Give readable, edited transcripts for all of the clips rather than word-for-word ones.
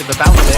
of a bounce it.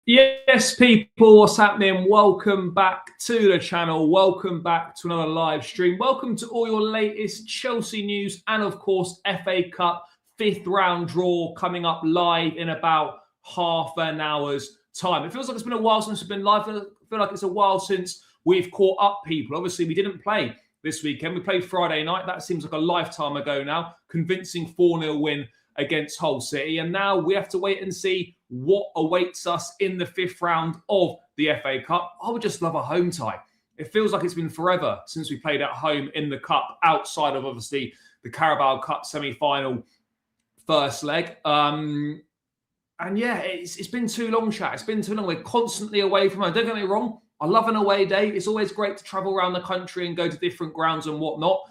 Yes, people, what's happening? Welcome back to the channel. Welcome back to another live stream. Welcome to all your latest Chelsea news and, of course, FA Cup 5th round draw coming up live in about half an hour's time. It feels like it's been a while since we've been live. I feel like it's a while since we've caught up, people. Obviously, we didn't play this weekend. We played Friday night. That seems like a lifetime ago now. Convincing 4-0 win against Hull City. And now we have to wait and see what awaits us in the 5th round of the FA Cup. I would just love a home tie. It feels like it's been forever since we played at home in the Cup, outside of, obviously, the Carabao Cup semi-final first leg. And yeah, it's been too long, chat. It's been too long. We're constantly away from home. Don't get me wrong. I love an away day. It's always great to travel around the country and go to different grounds and whatnot.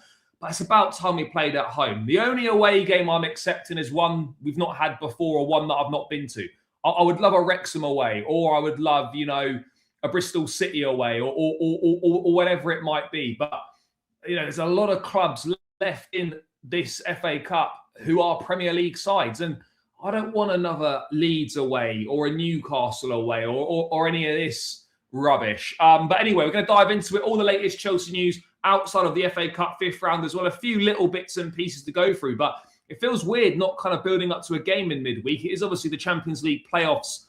But it's about time we played at home. The only away game I'm accepting is one we've not had before or one that I've not been to. I would love a Wrexham away, or I would love, you know, a Bristol City away, or whatever it might be. But, you know, there's a lot of clubs left in this FA Cup who are Premier League sides. And I don't want another Leeds away or a Newcastle away or any of this rubbish. But anyway, we're going to dive into it. All the latest Chelsea news outside of the FA Cup 5th round as well. A few little bits and pieces to go through. But it feels weird not kind of building up to a game in midweek. It is obviously the Champions League playoffs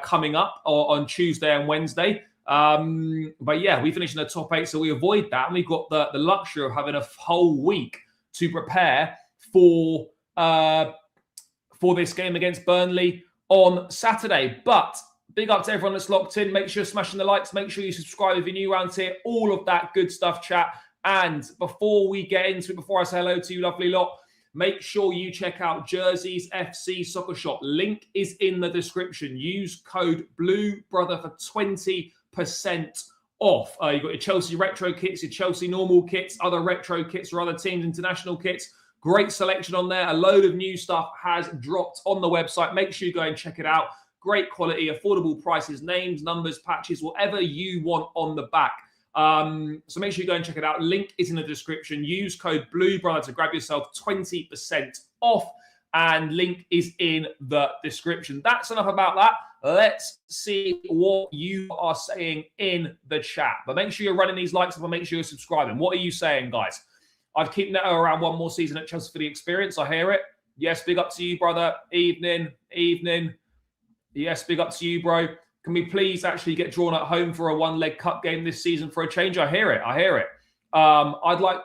coming up on Tuesday and Wednesday. But yeah, we finished in the top 8, so we avoid that. And we've got the luxury of having a whole week to prepare for this game against Burnley on Saturday. But big up to everyone that's locked in. Make sure you're smashing the likes. Make sure you subscribe if you're new around here. All of that good stuff, chat. And before we get into it, before I say hello to you lovely lot, make sure you check out Jersey's FC Soccer Shop. Link is in the description. Use code BLUEBROTHER for 20% off. You've got your Chelsea retro kits, your Chelsea normal kits, other retro kits or other teams' international kits. Great selection on there. A load of new stuff has dropped on the website. Make sure you go and check it out. Great quality, affordable prices, names, numbers, patches, whatever you want on the back. So make sure you go and check it out. Link is in the description. Use code BLUEBROTHER to grab yourself 20% off, and link is in the description. That's enough about that. Let's see what you are saying in the chat. But make sure you're running these likes up and make sure you're subscribing. What are you saying, guys? I'd keep Neto around one more season at Chelsea for the experience. I hear it. Yes, big up to you, brother. Evening. Yes, big up to you, bro. Can we please actually get drawn at home for a one-leg cup game this season for a change? I hear it. I'd like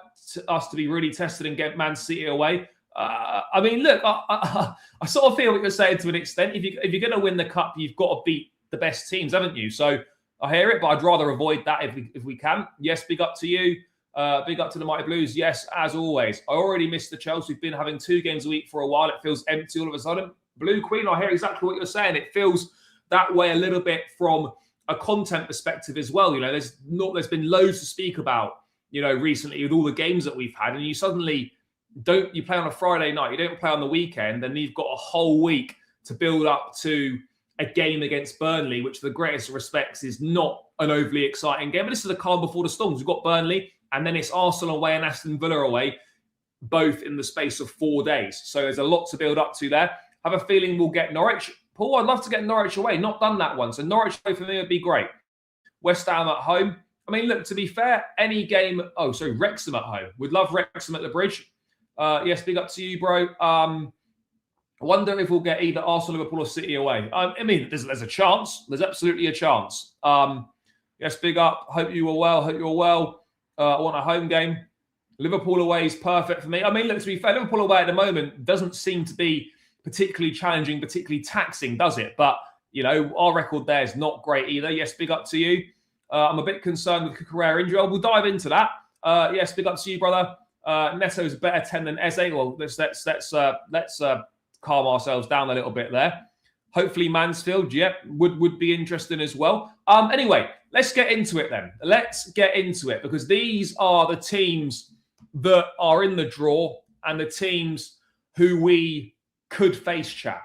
us to be really tested and get Man City away. I mean, look, I sort of feel what you're saying to an extent. If you're going to win the cup, you've got to beat the best teams, haven't you? So I hear it, but I'd rather avoid that if we can. Yes, big up to you. Big up to the Mighty Blues. Yes, as always. I already missed the Chelsea. We've been having 2 games a week for a while. It feels empty all of a sudden. Blue Queen, I hear exactly what you're saying. It feels that way a little bit from a content perspective as well. You know, there's been loads to speak about, you know, recently with all the games that we've had, and you suddenly you play on a Friday night, you don't play on the weekend, and you've got a whole week to build up to a game against Burnley, which for the greatest respects is not an overly exciting game. But this is the calm before the storms. We've got Burnley, and then it's Arsenal away and Aston Villa away, both in the space of 4 days. So there's a lot to build up to there. I have a feeling we'll get Norwich. Paul, I'd love to get Norwich away. Not done that one. So Norwich away for me would be great. West Ham at home. I mean, look, to be fair, any game... Oh, sorry, Wrexham at home. We'd love Wrexham at the Bridge. Yes, big up to you, bro. I wonder if we'll get either Arsenal, Liverpool or City away. I mean, there's a chance. There's absolutely a chance. Yes, big up. Hope you were well. I want a home game. Liverpool away is perfect for me. I mean, look, to be fair, Liverpool away at the moment doesn't seem to be particularly challenging, particularly taxing, does it? But, you know, our record there is not great either. Yes, big up to you. I'm a bit concerned with Cucurella injury. We'll dive into that. Yes, big up to you, brother. Neto's a better 10 than Eze. Well, let's calm ourselves down a little bit there. Hopefully Mansfield, would be interesting as well. Anyway, let's get into it then. Let's get into it, because these are the teams that are in the draw and the teams who we could face, chat.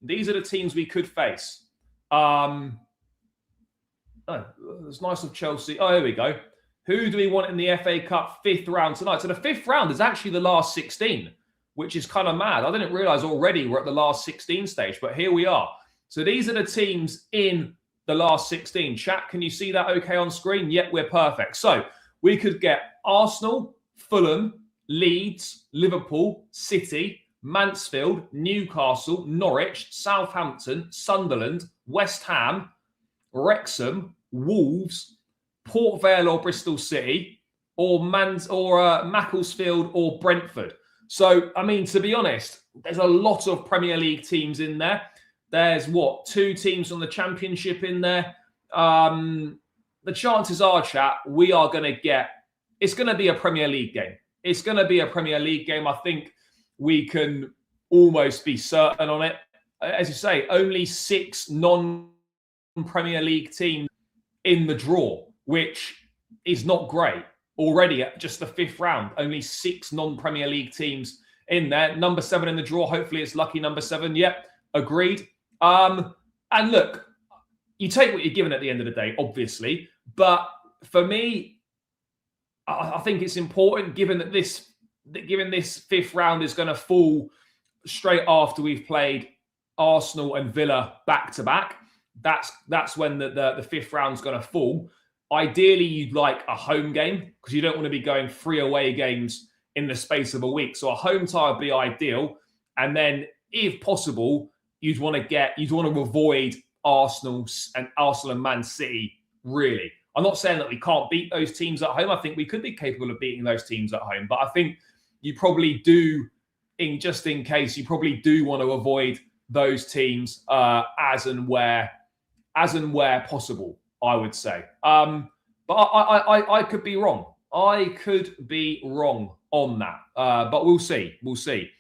These are the teams we could face. Oh, it's nice of Chelsea. Oh, here we go. Who do we want in the FA Cup 5th round tonight? So the 5th round is actually the last 16, which is kind of mad. I didn't realise already we're at the last 16 stage, but here we are. So these are the teams in the last 16. Chat, can you see that okay on screen? Yep, we're perfect. So we could get Arsenal, Fulham, Leeds, Liverpool, City, Mansfield, Newcastle, Norwich, Southampton, Sunderland, West Ham, Wrexham, Wolves, Port Vale or Bristol City, or Macclesfield or Brentford. So, I mean, to be honest, there's a lot of Premier League teams in there. There's, 2 teams from the Championship in there. The chances are, chat, we are going to get... It's going to be a Premier League game. It's going to be a Premier League game. I think we can almost be certain on it. As you say, only 6 non-Premier League teams in the draw, which is not great. Already at just the 5th round, only 6 non-Premier League teams in there. Number 7 in the draw. Hopefully it's lucky number 7. Yep, agreed. And look, you take what you're given at the end of the day, obviously. But for me, I think it's important, given this 5th round is going to fall straight after we've played Arsenal and Villa back to back. That's when the 5th round's going to fall. Ideally, you'd like a home game because you don't want to be going 3 away games in the space of a week. So a home tie would be ideal. And then, if possible, you'd want to avoid Arsenal and Man City, really. I'm not saying that we can't beat those teams at home. I think we could be capable of beating those teams at home. But I think you probably do, in case, you probably do want to avoid those teams as and where possible, I would say. But I could be wrong. I could be wrong on that. But we'll see. We'll see.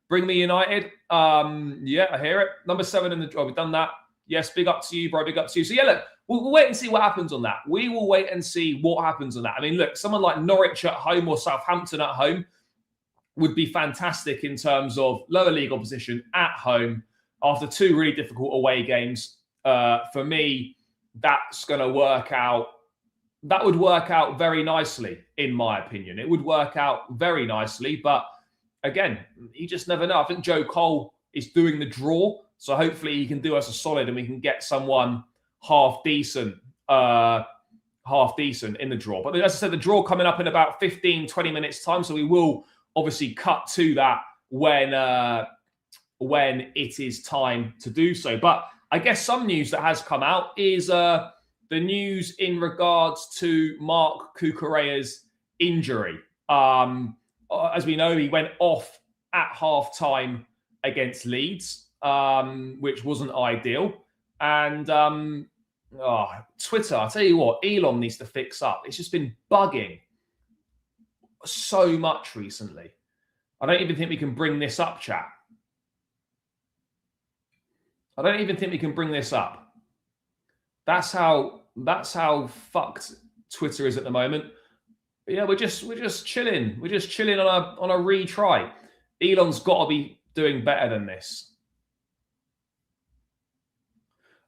Bring me United. Yeah, I hear it. Number 7 in the draw. We've done that. Yes, big up to you, bro. Big up to you. So, yeah, look, we'll wait and see what happens on that. We will wait and see what happens on that. I mean, look, someone like Norwich at home or Southampton at home would be fantastic in terms of lower league opposition at home after 2 really difficult away games. For me, that's going to work out. That would work out very nicely, in my opinion. It would work out very nicely. But again, you just never know. I think Joe Cole is doing the draw. So hopefully he can do us a solid and we can get someone half decent in the draw. But as I said, the draw coming up in about 15, 20 minutes time. So we will obviously cut to that when it is time to do so. But I guess some news that has come out is the news in regards to Marc Cucurella's injury. As we know, he went off at half-time against Leeds, which wasn't ideal. And Twitter, I'll tell you what, Elon needs to fix up. It's just been bugging so much recently. I don't even think we can bring this up, chat. I don't even think we can bring this up. That's how fucked Twitter is at the moment. But yeah, we're just chilling. We're just chilling on a retry. Elon's got to be doing better than this.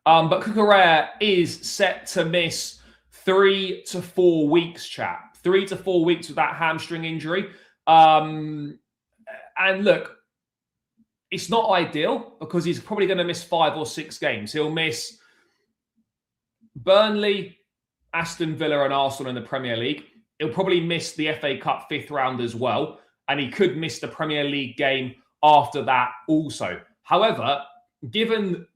But Cucurella is set to miss 3 to 4 weeks, chat. 3 to 4 weeks with that hamstring injury. And look, it's not ideal because he's probably going to miss 5 or 6 games. He'll miss Burnley, Aston Villa and Arsenal in the Premier League. He'll probably miss the FA Cup 5th round as well. And he could miss the Premier League game after that also. However, given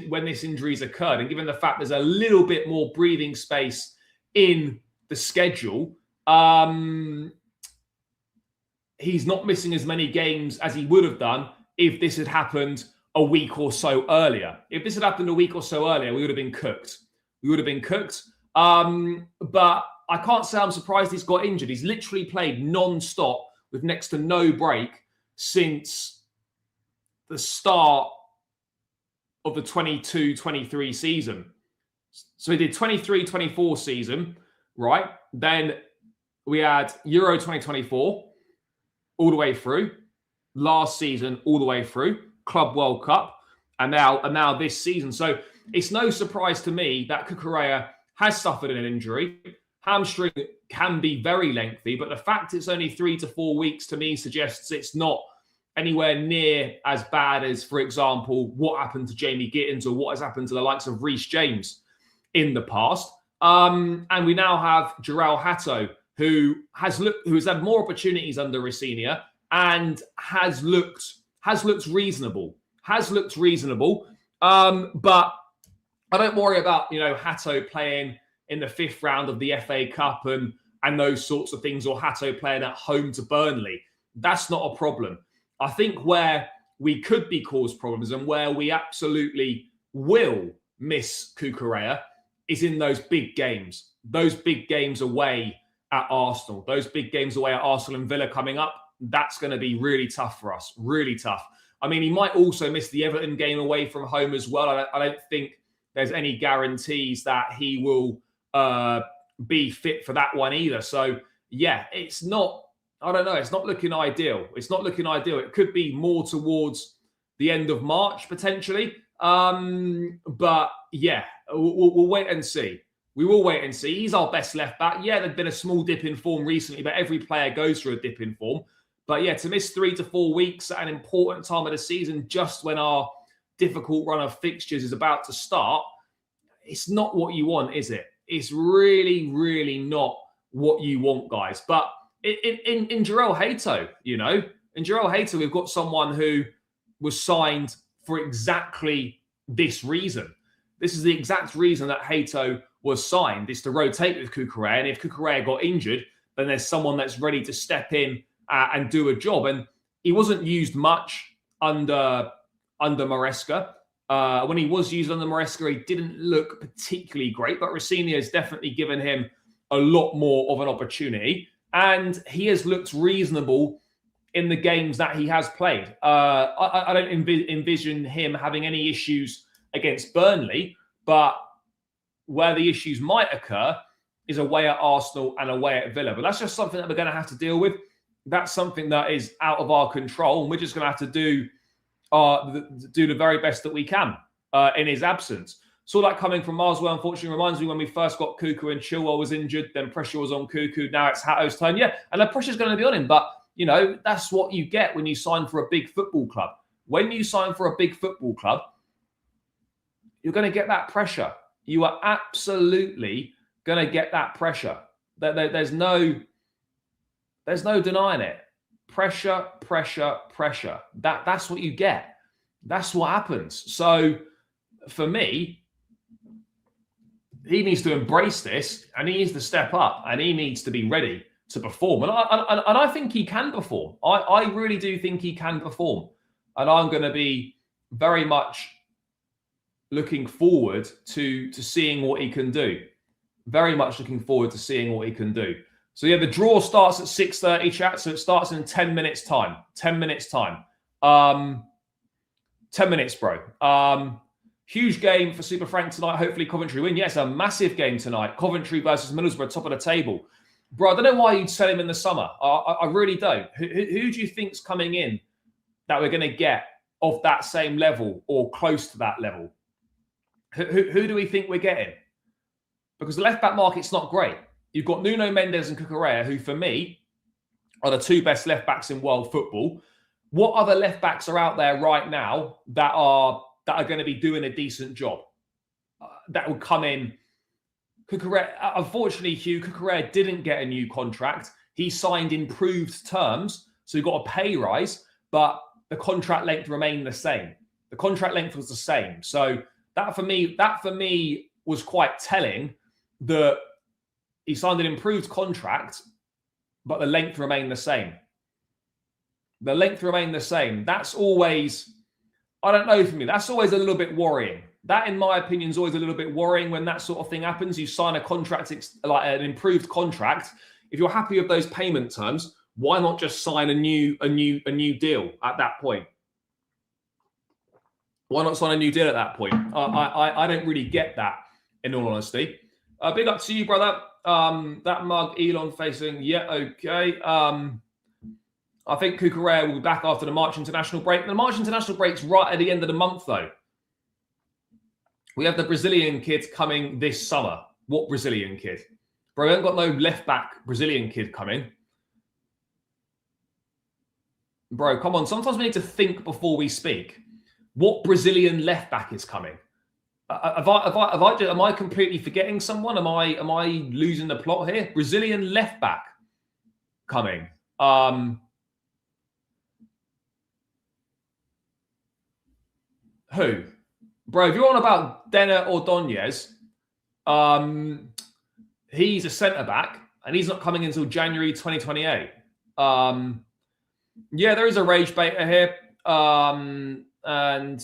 when this injury's occurred and given the fact there's a little bit more breathing space in the schedule, he's not missing as many games as he would have done if this had happened a week or so earlier. If this had happened a week or so earlier, we would have been cooked. But I can't say I'm surprised he's got injured. He's literally played non-stop with next to no break since the start of the 22-23 season. So he did 23-24 season, right? Then we had Euro 2024 all the way through, last season all the way through, Club World Cup, and now this season. So it's no surprise to me that Cucurella has suffered an injury. Hamstring can be very lengthy, but the fact it's only 3 to 4 weeks to me suggests it's not anywhere near as bad as, for example, what happened to Jamie Gittins or what has happened to the likes of Reece James in the past. And we now have Jarell Hato, who has had more opportunities under Rosenior and has looked reasonable. But I don't worry about, Hato playing in the 5th round of the FA Cup and those sorts of things, or Hato playing at home to Burnley. That's not a problem. I think where we could be caused problems and where we absolutely will miss Cucurella is in those big games. Those big games away at Arsenal. Those big games away at Arsenal and Villa coming up, that's going to be really tough for us. Really tough. I mean, he might also miss the Everton game away from home as well. I don't think there's any guarantees that he will be fit for that one either. So, yeah, it's not looking ideal. It could be more towards the end of March, potentially. But, yeah, we'll wait and see. We will wait and see. He's our best left back. Yeah, there's been a small dip in form recently, but every player goes through a dip in form. But, yeah, to miss 3 to 4 weeks at an important time of the season, just when our difficult run of fixtures is about to start, it's not what you want, is it? It's really, really not what you want, guys. But in Jarell Hato, in Jarell Hato, we've got someone who was signed for exactly this reason. This is the exact reason that Hato was signed, is to rotate with Cucurella. And if Cucurella got injured, then there's someone that's ready to step in and do a job. And he wasn't used much under Maresca. When he was used under Maresca, he didn't look particularly great, but Rosenior has definitely given him a lot more of an opportunity. And he has looked reasonable in the games that he has played. I don't envision him having any issues against Burnley, but where the issues might occur is away at Arsenal and away at Villa. But that's just something that we're going to have to deal with. That's something that is out of our control, and we're just going to have to do the very best that we can in his absence. Saw that coming from Marswell. Unfortunately, reminds me when we first got Cuckoo and Chilwell was injured, then pressure was on Cuckoo. Now it's Hato's turn. Yeah, and the pressure's going to be on him. But, that's what you get when you sign for a big football club. When you sign for a big football club, you're going to get that pressure. You are absolutely going to get that pressure. There's no denying it. Pressure. That's what you get. That's what happens. So for me, he needs to embrace this and he needs to step up and he needs to be ready to perform. And I think he can perform. I really do think he can perform. And I'm going to be very much looking forward to seeing what he can do. Very much looking forward to seeing what he can do. So, yeah, the draw starts at 6:30, chat. So it starts in 10 minutes' time. 10 minutes' time. 10 minutes, bro. Huge game for Super Frank tonight. Hopefully Coventry win. Yes, a massive game tonight. Coventry versus Middlesbrough, top of the table. Bro, I don't know why you'd sell him in the summer. I really don't. Who do you think's coming in that we're going to get of that same level or close to that level? Who do we think we're getting? Because the left-back market's not great. You've got Nuno Mendes and Cucurella, who for me are the two best left-backs in world football. What other left-backs are out there right now that are going to be doing a decent job? That would come in. Cucurella, unfortunately, Hugh, Cucurella didn't get a new contract. He signed improved terms, so he got a pay rise, but the contract length remained the same. The contract length was the same. So that for me was quite telling that he signed an improved contract, but the length remained the same. The length remained the same. That's always, I don't know for me, that's always a little bit worrying. That, in my opinion, is always a little bit worrying when that sort of thing happens. You sign a contract, like an improved contract. If you're happy with those payment terms, why not just sign a new deal at that point? Why not sign a new deal at that point? I don't really get that, in all honesty. Big up to you, brother. That mug, Elon facing, yeah, okay. I think Cucurella will be back after the March international break. The March international break's right at the end of the month, though. We have the Brazilian kid coming this summer. What Brazilian kid? Bro, we haven't got no left-back Brazilian kid coming. Bro, come on. Sometimes we need to think before we speak. What Brazilian left-back is coming? Am I completely forgetting someone? Am I losing the plot here? Brazilian left-back coming. Who? Bro, if you're on about Denner or Donez, he's a centre-back, and he's not coming until January 2028. Yeah, there is a rage baiter here. And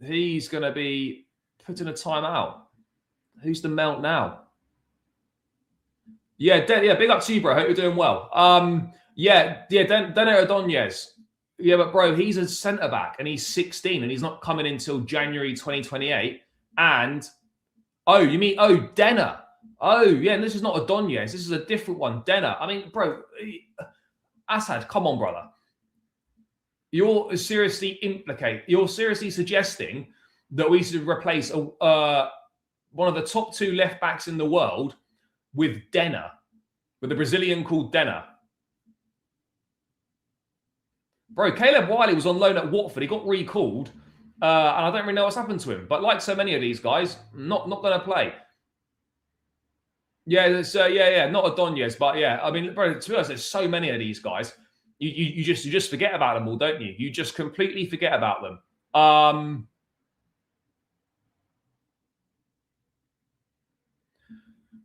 he's going to be put in a timeout. Who's the mount now? Yeah, big up to you, bro. Hope you're doing well. Denner Donez. Yeah, but bro, he's a centre-back, and he's 16, and he's not coming until January 2028. And, Denner. Oh, yeah, and this is not a Donez. This is a different one. Denner. I mean, bro, Assad, come on, brother. You're seriously suggesting that we should replace one of the top 2 left backs in the world with Denner, with a Brazilian called Denner. Bro, Caleb Wiley was on loan at Watford. He got recalled, and I don't really know what's happened to him. But like so many of these guys, not going to play. Yeah, not a Donez, but yeah. I mean, bro, to be honest, there's so many of these guys. You just forget about them all, don't you? You just completely forget about them.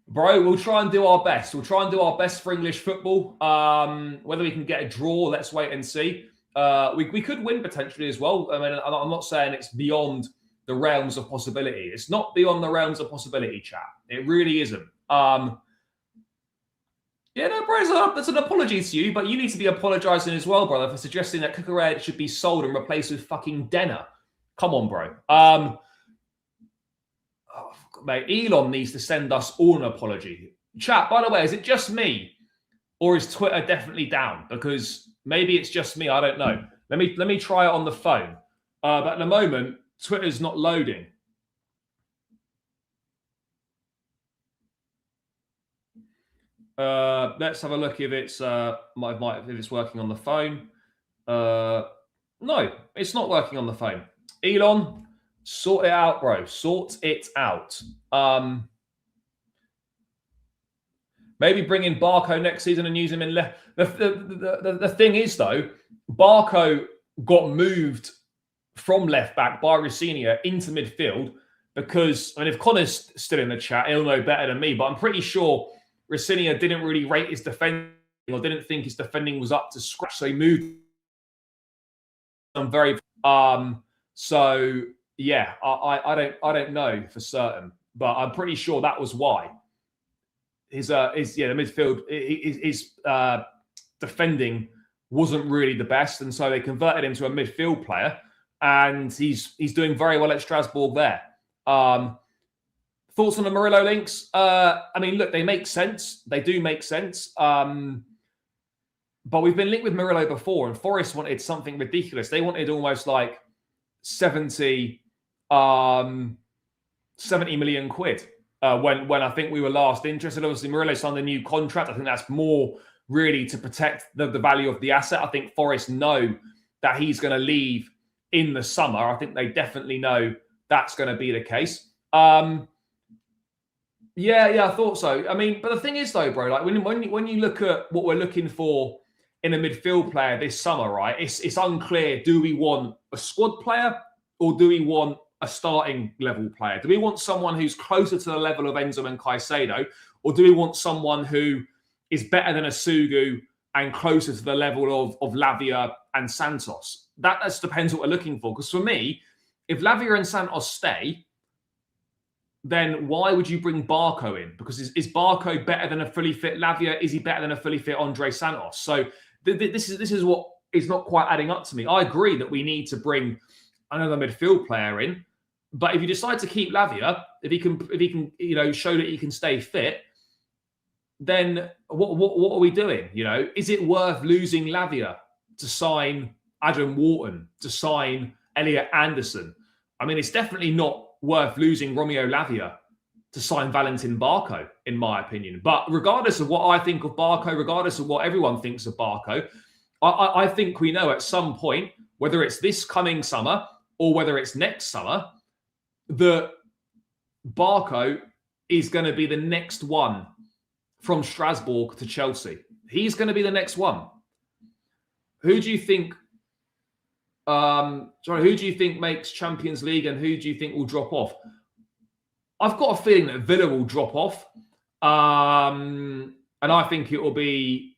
Bro, we'll try and do our best. We'll try and do our best for English football. Whether we can get a draw, let's wait and see. We could win potentially as well. I mean, I'm not saying it's beyond the realms of possibility. It's not beyond the realms of possibility, chat. It really isn't. Yeah, no, bro, that's an apology to you, but you need to be apologising as well, brother, for suggesting that Cucurella should be sold and replaced with fucking Denner. Come on, bro. Mate, Elon needs to send us all an apology. Chat, by the way, is it just me, or is Twitter definitely down? Because maybe it's just me. I don't know. Let me try it on the phone. But at the moment, Twitter's not loading. Let's have a look if it's if it's working on the phone. No, it's not working on the phone. Elon, sort it out, bro. Sort it out. Maybe bring in Barco next season and use him in left. The thing is, though, Barco got moved from left back by Rossignol into midfield because, I mean, if Connor's still in the chat, he'll know better than me, but I'm pretty sure Rossignol didn't really rate his defending or didn't think his defending was up to scratch, so he moved. I'm very so yeah, I don't know for certain, but I'm pretty sure that was why his the midfield his defending wasn't really the best, and so they converted him to a midfield player, and he's doing very well at Strasbourg there. Thoughts on the Murillo links? I mean, look, they make sense. They do make sense. But we've been linked with Murillo before, and Forest wanted something ridiculous. They wanted almost like 70 million quid when I think we were last interested. Obviously, Murillo signed a new contract. I think that's more really to protect the value of the asset. I think Forest know that he's going to leave in the summer. I think they definitely know that's going to be the case. Yeah, I thought so. I mean, but the thing is, though, bro, like when you look at what we're looking for in a midfield player this summer, right? It's unclear. Do we want a squad player or do we want a starting level player? Do we want someone who's closer to the level of Enzo and Caicedo, or do we want someone who is better than a Sugu and closer to the level of Lavia and Santos? That just depends what we're looking for. Because for me, if Lavia and Santos stay, then why would you bring Barco in? Because is Barco better than a fully fit Lavia? Is he better than a fully fit Andre Santos? So this is what is not quite adding up to me. I agree that we need to bring another midfield player in, but if you decide to keep Lavia, if he can show that he can stay fit, then what are we doing? Is it worth losing Lavia to sign Adam Wharton, to sign Elliot Anderson? I mean, it's definitely not worth losing Romeo Lavia to sign Valentin Barco, in my opinion. But regardless of what I think of Barco, regardless of what everyone thinks of Barco, I think we know at some point, whether it's this coming summer or whether it's next summer, that Barco is going to be the next one from Strasbourg to Chelsea. He's going to be the next one. Who do you think? Who do you think makes Champions League, and who do you think will drop off? I've got a feeling that Villa will drop off, and I think it will be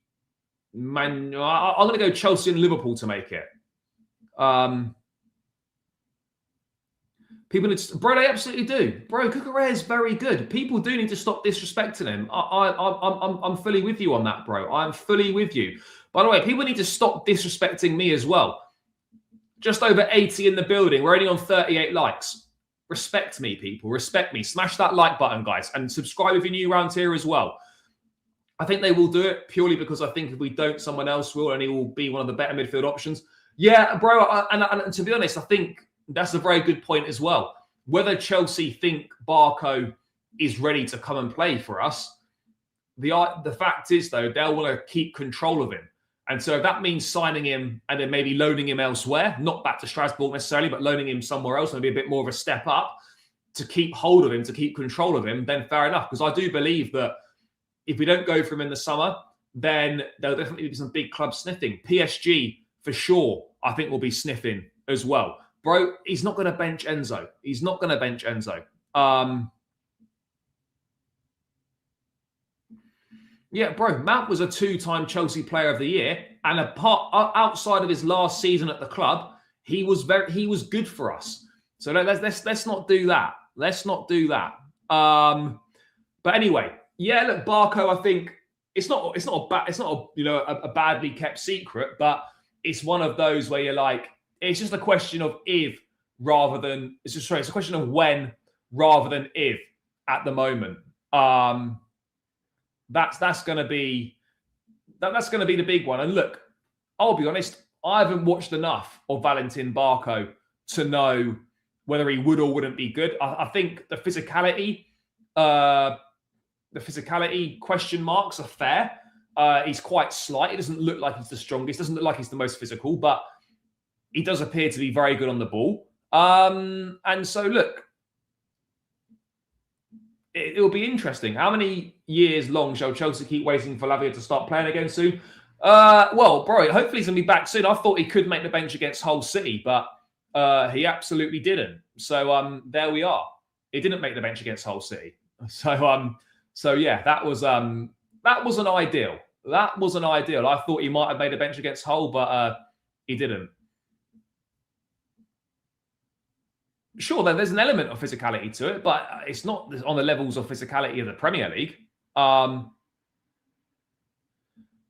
I'm going to go Chelsea and Liverpool to make it. People need to, bro, they absolutely do. Bro, Cucurella is very good. People do need to stop disrespecting him. I'm fully with you on that, bro. I'm fully with you. By the way, people need to stop disrespecting me as well. Just over 80 in the building. We're only on 38 likes. Respect me, people. Respect me. Smash that like button, guys. And subscribe if you're new around here as well. I think they will do it purely because I think if we don't, someone else will, and he will be one of the better midfield options. Yeah, bro. And to be honest, I think that's a very good point as well. Whether Chelsea think Barco is ready to come and play for us, the fact is, though, they'll want to keep control of him. And so if that means signing him and then maybe loaning him elsewhere, not back to Strasbourg necessarily, but loaning him somewhere else, maybe a bit more of a step up to keep hold of him, to keep control of him, then fair enough. Because I do believe that if we don't go for him in the summer, then there'll definitely be some big clubs sniffing. PSG, for sure, I think will be sniffing as well. Bro, he's not going to bench Enzo. He's not going to bench Enzo. Yeah, bro, Mount was a 2-time Chelsea Player of the Year, and outside of his last season at the club, he was good for us. So let's not do that. Let's not do that. But anyway, yeah, look, Barco, I think it's not a badly kept secret, but it's one of those where you're like, it's just a question of if rather than it's a question of when rather than if at the moment. That's going to be the big one. And look, I'll be honest, I haven't watched enough of Valentin Barco to know whether he would or wouldn't be good. I think the physicality question marks are fair. He's quite slight. He doesn't look like he's the strongest. Doesn't look like he's the most physical, but he does appear to be very good on the ball. And so, look, it will be interesting. How many years long shall Chelsea keep waiting for Lavia to start playing again soon? Well, bro, hopefully he's going to be back soon. I thought he could make the bench against Hull City, but he absolutely didn't. So there we are. He didn't make the bench against Hull City. So yeah, that wasn't ideal. That wasn't ideal. I thought he might have made a bench against Hull, but he didn't. Sure, there's an element of physicality to it, but it's not on the levels of physicality of the Premier League. No,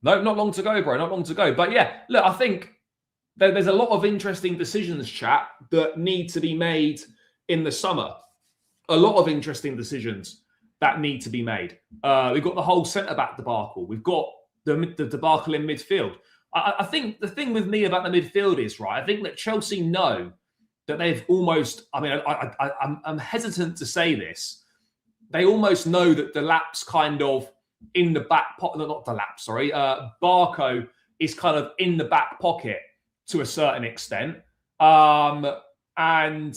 not long to go, bro. Not long to go. But yeah, look, I think there's a lot of interesting decisions, chat, that need to be made in the summer. A lot of interesting decisions that need to be made. We've got the whole centre-back debacle. We've got the debacle in midfield. I think the thing with me about the midfield is, right, I think that Chelsea know that they've almost, I mean, I'm hesitant to say this. They almost know that Delap's kind of in the back pocket, not Delap, sorry. Barco is kind of in the back pocket to a certain extent. And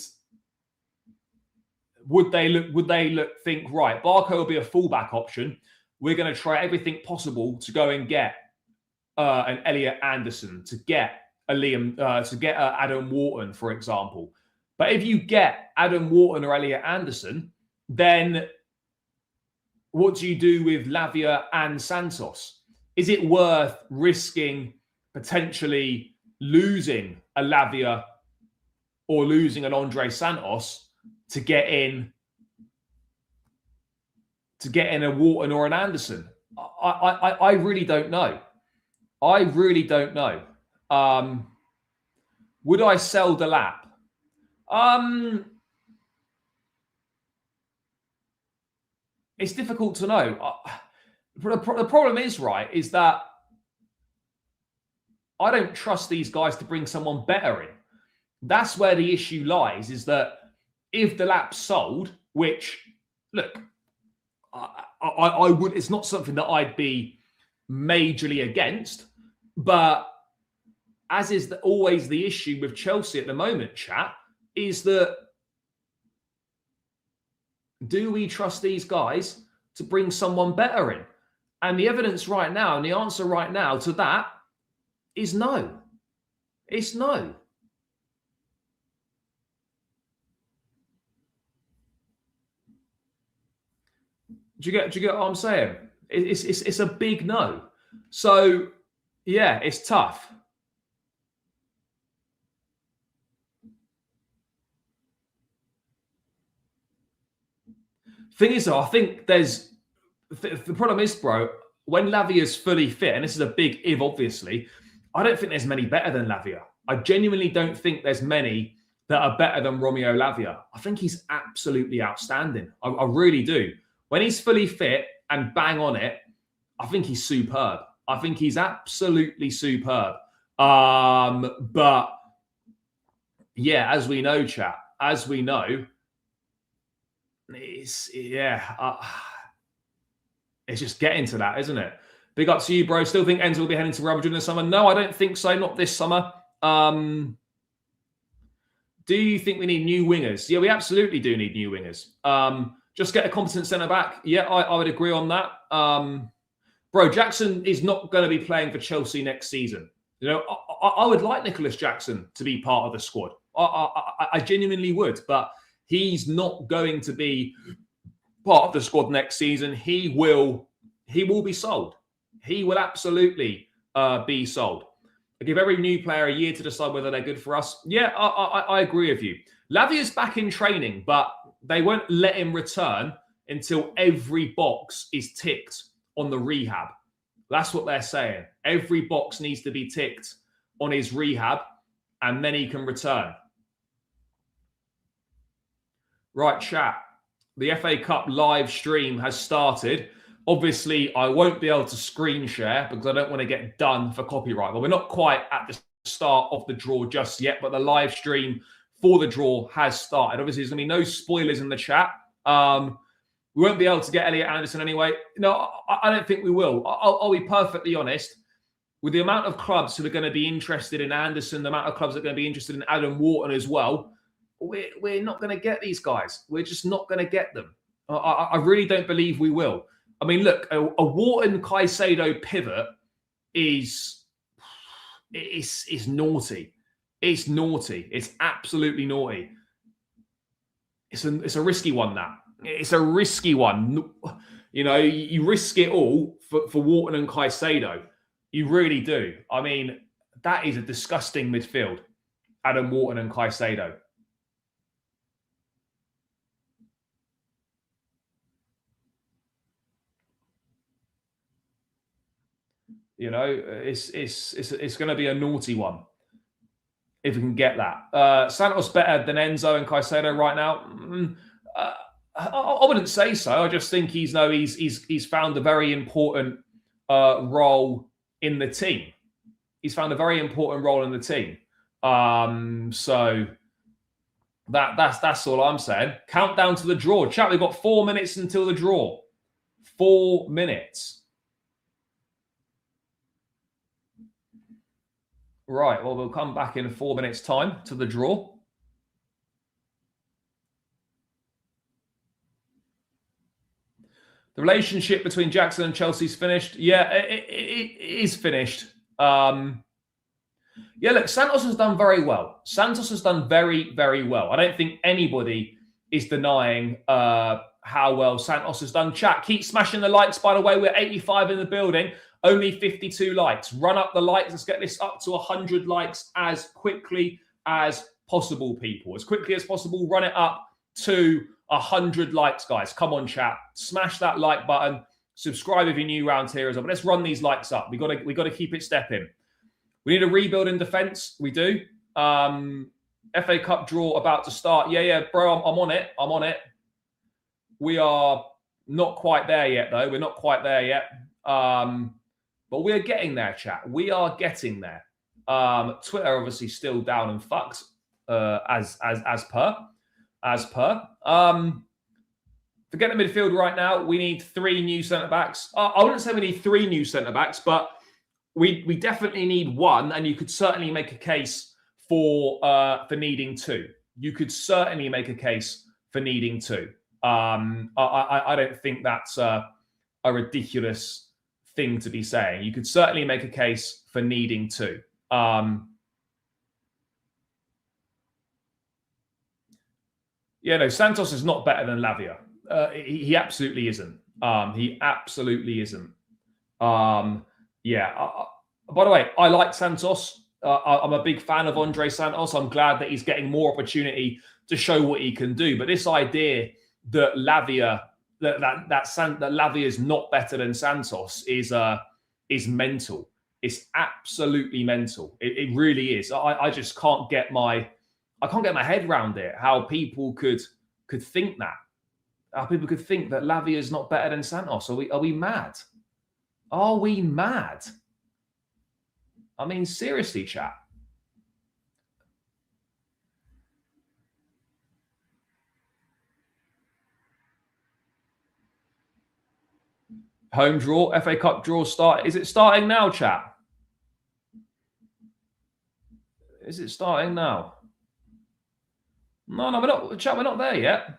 would they think, right, Barco will be a fullback option. We're going to try everything possible to go and get an Elliot Anderson, to get Adam Wharton, for example. But if you get Adam Wharton or Elliot Anderson, then what do you do with Lavia and Santos? Is it worth risking potentially losing a Lavia or losing an Andre Santos to get in a Wharton or an Anderson? I really don't know. I really don't know. Would I sell Delap? It's difficult to know. The problem is, right, is that I don't trust these guys to bring someone better in. That's where the issue lies, is that if Delap's sold, which, look, I would. It's not something that I'd be majorly against, but as is always the issue with Chelsea at the moment, chat, is that do we trust these guys to bring someone better in? And the evidence right now, and the answer right now to that is no. It's no. Do you get what I'm saying? It's a big no. So yeah, it's tough. Thing is, though, I think there's the problem is, bro, when Lavia's fully fit, and this is a big if, obviously, I don't think there's many better than Lavia. I genuinely don't think there's many that are better than Romeo Lavia. I think he's absolutely outstanding. I really do. When he's fully fit and bang on it, I think he's superb. I think he's absolutely superb. But yeah, as we know, chat, as we know, it's just getting to that, isn't it? Big up to you, bro. Still think Enzo will be heading to Real Madrid in the summer? No, I don't think so. Not this summer. Do you think we need new wingers? Yeah, we absolutely do need new wingers. Just get a competent centre back. Yeah, I would agree on that. Bro, Jackson is not going to be playing for Chelsea next season. You know, I would like Nicholas Jackson to be part of the squad. I genuinely would, but he's not going to be part of the squad next season. He will be sold. He will absolutely be sold. I give every new player a year to decide whether they're good for us. Yeah, I agree with you. Lavia's back in training, but they won't let him return until every box is ticked on the rehab. That's what they're saying. Every box needs to be ticked on his rehab, and then he can return. Right, chat. The FA Cup live stream has started. Obviously, I won't be able to screen share because I don't want to get done for copyright. But we're not quite at the start of the draw just yet, but the live stream for the draw has started. Obviously, there's going to be no spoilers in the chat. We won't be able to get Elliot Anderson anyway. No, I don't think we will. I'll be perfectly honest. With the amount of clubs who are going to be interested in Anderson, the amount of clubs that are going to be interested in Adam Wharton as well, we're not going to get these guys. We're just not going to get them. I really don't believe we will. I mean, look, a Wharton-Caicedo pivot is naughty. It's naughty. It's absolutely naughty. It's a risky one, that. It's a risky one. You know, you risk it all for Wharton and Caicedo. You really do. I mean, that is a disgusting midfield. Adam Wharton and Caicedo. You know, it's going to be a naughty one if we can get that. Santos better than Enzo and Caicedo right now. I wouldn't say so. I just think he's found a very important role in the team. He's found a very important role in the team. So that's all I'm saying. Countdown to the draw. Chat, we've got 4 minutes until the draw. 4 minutes. Right, well, we'll come back in 4 minutes' time to the draw. The relationship between Jackson and Chelsea's finished. Yeah, it is finished. Yeah, look, Santos has done very well. Santos has done very, very well. I don't think anybody is denying how well Santos has done. Chat, keep smashing the likes, by the way. We're 85 in the building. Only 52 likes. Run up the likes. Let's get this up to 100 likes as quickly as possible, people. As quickly as possible, run it up to 100 likes, guys. Come on, chat. Smash that like button. Subscribe if you're new around here as well. But let's run these likes up. We got to keep it stepping. We need a rebuild in defence. We do. FA Cup draw about to start. Yeah, bro. I'm on it. I'm on it. We are not quite there yet, though. We're not quite there yet. But we're getting there, chat. We are getting there. Twitter obviously still down and fucked as per. Forget the midfield right now. We need 3 new centre-backs. I wouldn't say we need 3 new centre-backs, but we definitely need 1, and you could certainly make a case for needing 2. You could certainly make a case for needing 2. I don't think that's a ridiculous thing to be saying. You could certainly make a case for needing 2. Santos is not better than Lavia. He absolutely isn't. He absolutely isn't. By the way, I like Santos. I'm a big fan of Andre Santos. I'm glad that he's getting more opportunity to show what he can do. But this idea that Lavia is not better than Santos is mental. It's absolutely mental. It really is. I just can't get my head around it. How people could think that. How people could think that Lavia is not better than Santos. Are we mad? Are we mad? I mean, seriously, chat. Home draw, FA Cup draw start. Is it starting now, chat? Is it starting now? No, we're not. Chat, we're not there yet.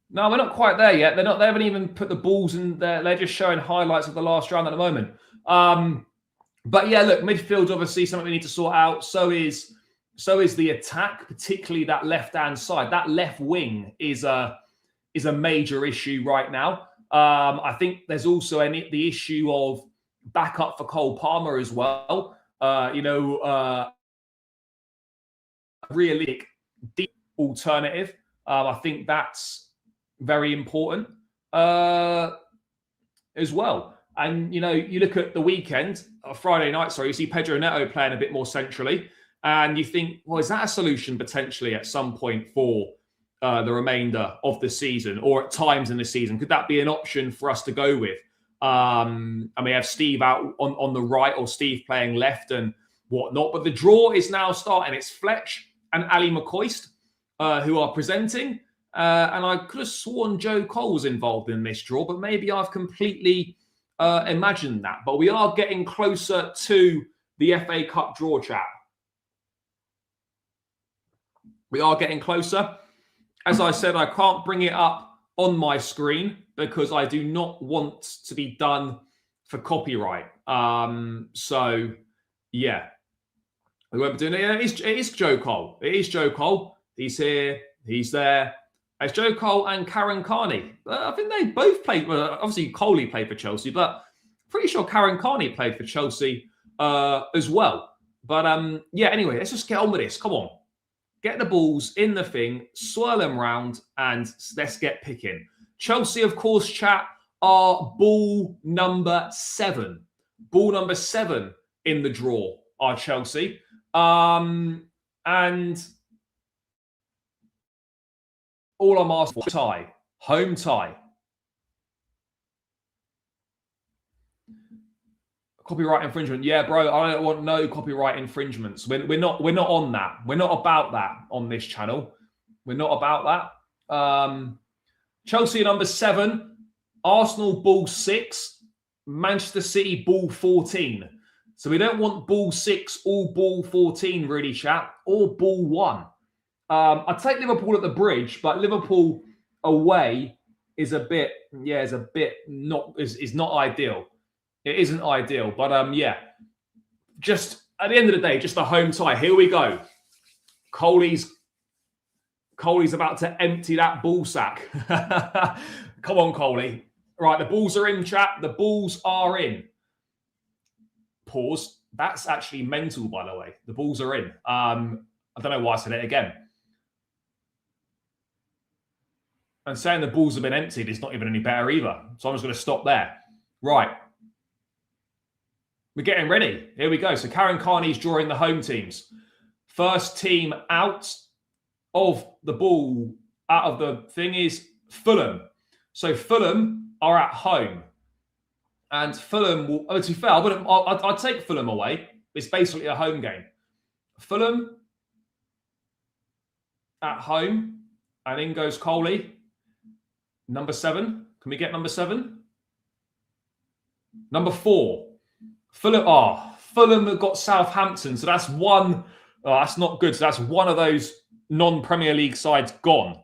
No, we're not quite there yet. They haven't even put the balls in there. They're just showing highlights of the last round at the moment. But yeah, look, midfield's obviously something we need to sort out. So is the attack, particularly that left-hand side. That left wing is a major issue right now. I think there's also the issue of backup for Cole Palmer as well. Realistic deep alternative. I think that's very important as well. And, you look at the weekend, Friday night, you see Pedro Neto playing a bit more centrally. And you think, well, is that a solution potentially at some point for the remainder of the season or at times in the season? Could that be an option for us to go with? We have Steve out on the right or Steve playing left and whatnot. But the draw is now starting. It's Fletch and Ali McCoist who are presenting. And I could have sworn Joe Cole was involved in this draw, but maybe I've completely imagined that. But we are getting closer to the FA Cup draw, chat. We are getting closer. As I said, I can't bring it up on my screen because I do not want to be done for copyright. So, yeah. We won't be doing it. Yeah, it is Joe Cole. It is Joe Cole. He's here. He's there. It's Joe Cole and Karen Carney. I think they both played. Well, obviously, Coley played for Chelsea, but pretty sure Karen Carney played for Chelsea as well. But anyway, let's just get on with this. Come on. Get the balls in the thing, swirl them round, and let's get picking. Chelsea, of course, chat, are ball number 7. Ball number 7 in the draw are Chelsea. And all I'm asking for, tie, home tie. Copyright infringement. Yeah, bro, I don't want no copyright infringements. We're not on that. We're not about that on this channel. We're not about that. Chelsea number 7, Arsenal ball 6, Manchester City ball 14. So we don't want ball 6 or ball 14, really, chat, or ball 1. I'd take Liverpool at the Bridge, but Liverpool away is not ideal. It isn't ideal, but just at the end of the day, just a home tie. Here we go. Coley's about to empty that ball sack. Come on, Coley. Right, the balls are in, chat. The balls are in. Pause. That's actually mental, by the way. The balls are in. I don't know why I said it again. And saying the balls have been emptied is not even any better either. So I'm just going to stop there. Right. We're getting ready. Here we go. So Karen Carney's drawing the home teams. First team out of the ball, out of the thing is Fulham. So Fulham are at home. And Fulham will, to be fair, I'd take Fulham away. It's basically a home game. Fulham at home. And in goes Coley. Number 7. Can we get number 7? Number 4. Fulham have got Southampton. So that's one. Oh, that's not good. So that's one of those non-Premier League sides gone.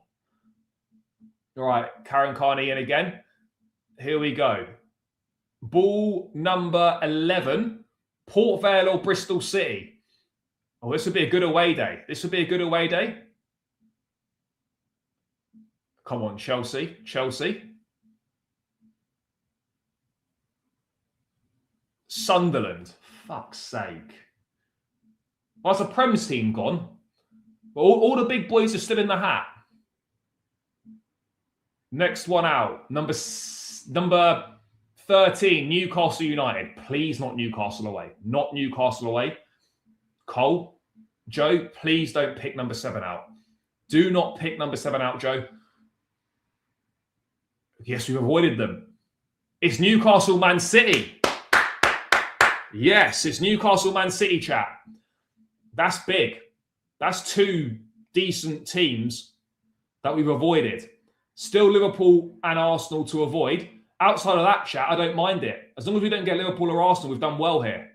All right, Karen Carney in again. Here we go. Ball number 11. Port Vale or Bristol City. Oh, this would be a good away day. This would be a good away day. Come on, Chelsea. Sunderland. Fuck's sake. Well, that's a Prem's team gone. All the big boys are still in the hat. Next one out. Number 13, Newcastle United. Please not Newcastle away. Not Newcastle away. Cole, Joe, please don't pick number 7 out. Do not pick number 7 out, Joe. Yes, we've avoided them. It's Newcastle Man City. Yes, it's Newcastle Man City, chat. That's big. That's 2 decent teams that we've avoided. Still Liverpool and Arsenal to avoid. Outside of that, chat, I don't mind it. As long as we don't get Liverpool or Arsenal, we've done well here.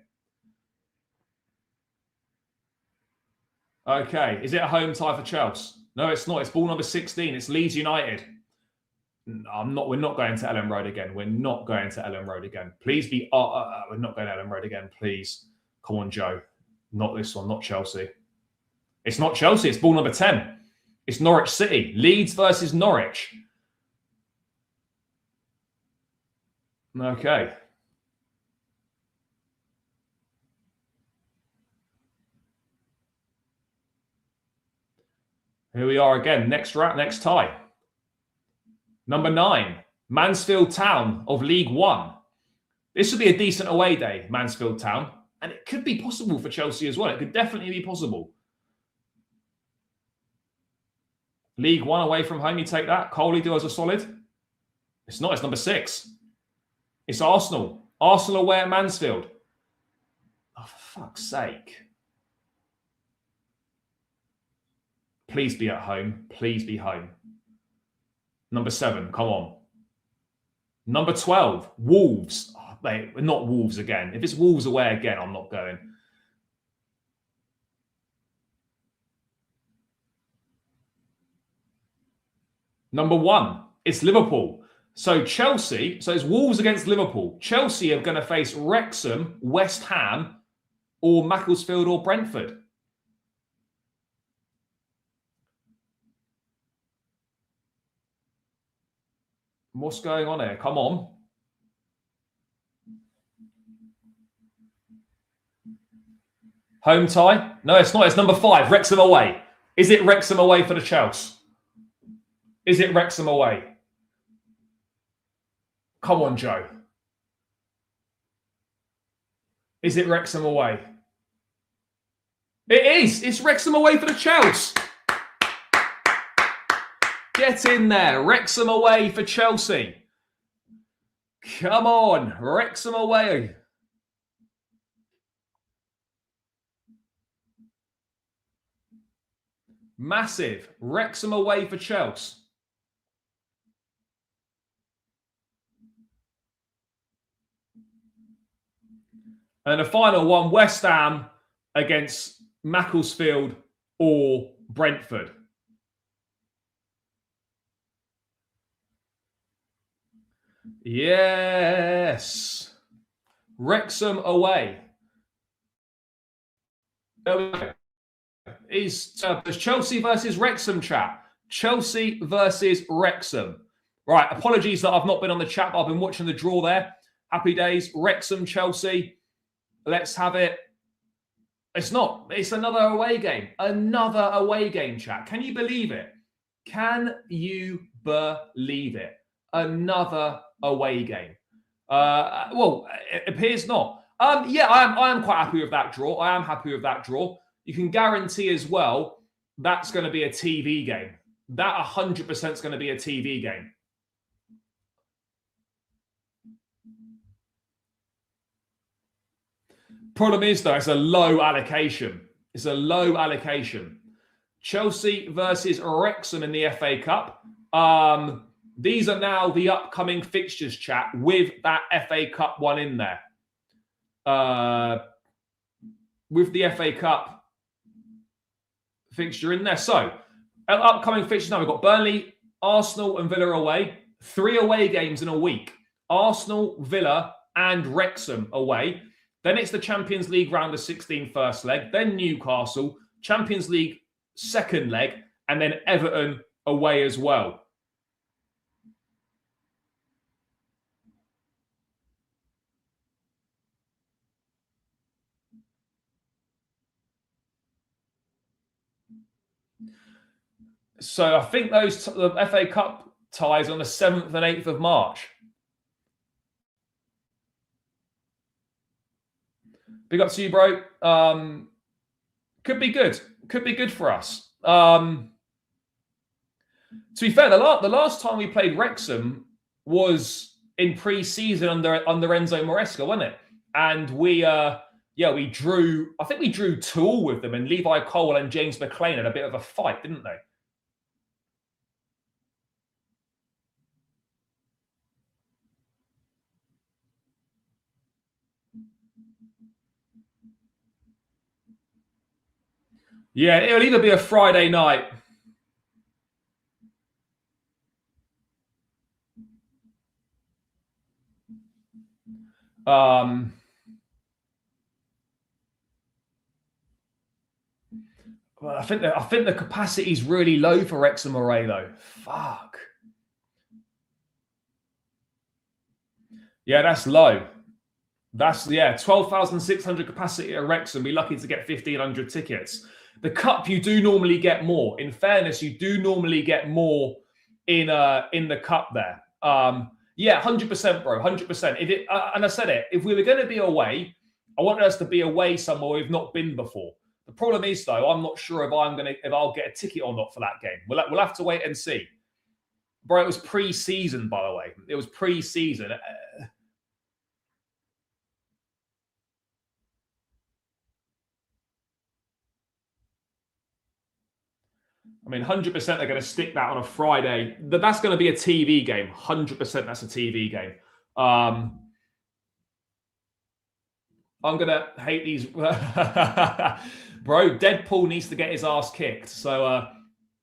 Okay, is it a home tie for Chelsea? No, it's not. It's ball number 16. It's Leeds United. We're not going to Ellen Road again. We're not going to Ellen Road again. Please be. We're not going to Ellen Road again. Please, come on, Joe. Not this one. Not Chelsea. It's not Chelsea. It's ball number 10. It's Norwich City. Leeds versus Norwich. Okay. Here we are again. Next tie. Number 9, Mansfield Town of League One. This would be a decent away day, Mansfield Town. And it could be possible for Chelsea as well. It could definitely be possible. League One away from home, you take that. Coley do as a solid. It's not. It's number 6. It's Arsenal. Arsenal away at Mansfield. Oh, for fuck's sake. Please be at home. Please be home. Number 7, come on. Number 12, Wolves. Oh, mate, not Wolves again. If it's Wolves away again, I'm not going. Number 1, it's Liverpool. So Chelsea, so it's Wolves against Liverpool. Chelsea are going to face Wrexham, West Ham, or Macclesfield or Brentford. What's going on here? Come on. Home tie? No, it's not. It's number 5, Wrexham away. Is it Wrexham away for the Chelsea? Is it Wrexham away? Come on, Joe. Is it Wrexham away? It is. It's Wrexham away for the Chelsea. Get in there. Wrexham away for Chelsea. Come on. Wrexham away. Massive. Wrexham away for Chelsea. And the final one, West Ham against Macclesfield or Brentford. Yes. Wrexham away. Is Chelsea versus Wrexham, chat. Chelsea versus Wrexham. Right, apologies that I've not been on the chat, but I've been watching the draw there. Happy days. Wrexham, Chelsea. Let's have it. It's not. It's another away game. Another away game, chat. Can you believe it? Can you believe it? Another away game. Well, it appears not. Yeah, I am quite happy with that draw. I am happy with that draw. You can guarantee as well that's going to be a TV game. That 100% is going to be a TV game. Problem is, though, it's a low allocation. It's a low allocation. Chelsea versus Wrexham in the FA Cup. These are now the upcoming fixtures, chat, with that FA Cup one in there. With the FA Cup fixture in there. So, upcoming fixtures now, we've got Burnley, Arsenal and Villa away. 3 away games in a week. Arsenal, Villa and Wrexham away. Then it's the Champions League round of 16 first leg. Then Newcastle, Champions League second leg, and then Everton away as well. So I think the FA Cup ties on the 7th and 8th of March. Big up to you, bro. Could be good. Could be good for us. To be fair, the last time we played Wrexham was in pre-season under Enzo Maresca, wasn't it? And we drew. I think we drew 2-2 with them, and Levi Cole and James McLean had a bit of a fight, didn't they? Yeah, it'll either be a Friday night. I think the capacity is really low for Wrexham away though. Fuck. Yeah, that's low. That's 12,600 capacity at Wrexham. Be lucky to get 1,500 tickets. The Cup, you do normally get more. In fairness, you do normally get more in the Cup there. 100%, bro, 100%. And I said it, if we were going to be away, I wanted us to be away somewhere we've not been before. The problem is, though, I'm not sure if I'll get a ticket or not for that game. We'll have to wait and see. Bro, it was pre-season, by the way. It was pre-season. I mean, 100% they're going to stick that on a Friday. That's going to be a TV game. 100% that's a TV game. I'm going to hate these. Bro, Deadpool needs to get his ass kicked. So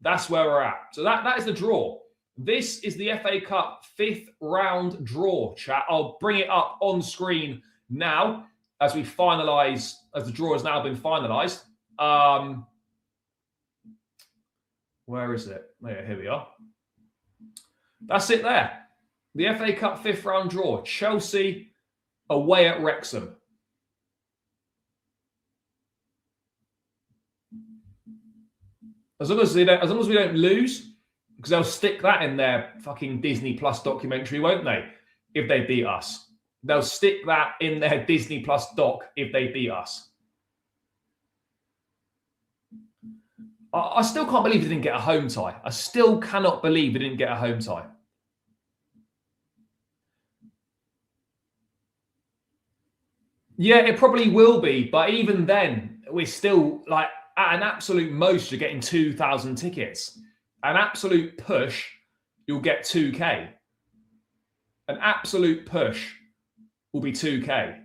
that's where we're at. So that is the draw. This is the FA Cup 5th round draw, chat. I'll bring it up on screen now as we finalise, as the draw has now been finalised. Where is it? Yeah, here we are. That's it there. The FA Cup 5th round draw. Chelsea away at Wrexham. As long as we don't lose, because they'll stick that in their fucking Disney Plus documentary, won't they? If they beat us. They'll stick that in their Disney Plus doc if they beat us. I still can't believe we didn't get a home tie. I still cannot believe we didn't get a home tie. Yeah, it probably will be. But even then, we're still like at an absolute most, you're getting 2,000 tickets. An absolute push, you'll get 2K. An absolute push will be 2K.